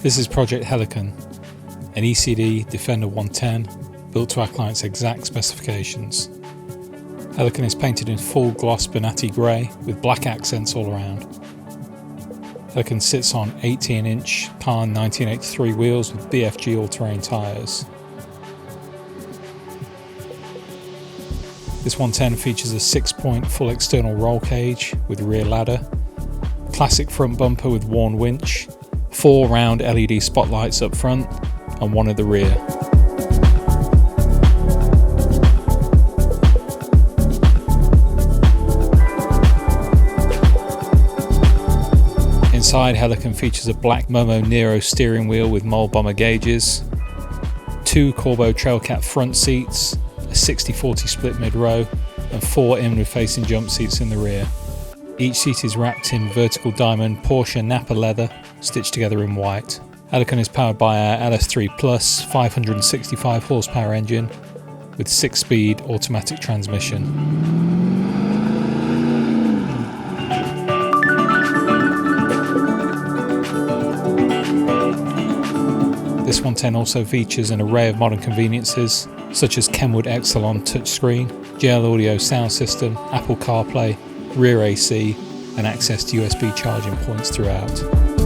This is Project Helicon, an ECD Defender 110 built to our client's exact specifications. Helicon is painted in full gloss Bonatti grey with black accents all around. Helicon sits on 18-inch Kahn 1983 wheels with BFG all-terrain tyres. This 110 features a 6-point full external roll cage with rear ladder, classic front bumper with worn winch, 4 round LED spotlights up front and 1 at the rear. Inside, Helicon features a black Momo Nero steering wheel with mole bomber gauges, 2 Corbeau Trailcat front seats, a 60-40 split mid-row, and 4 inward-facing jump seats in the rear. Each seat is wrapped in vertical diamond Porsche Napa leather, stitched together in white. Helicon is powered by our LS3 Plus 565 horsepower engine with 6-speed automatic transmission. This 110 also features an array of modern conveniences such as Kenwood Exelon touchscreen, JL Audio sound system, Apple CarPlay, rear AC and access to USB charging points throughout.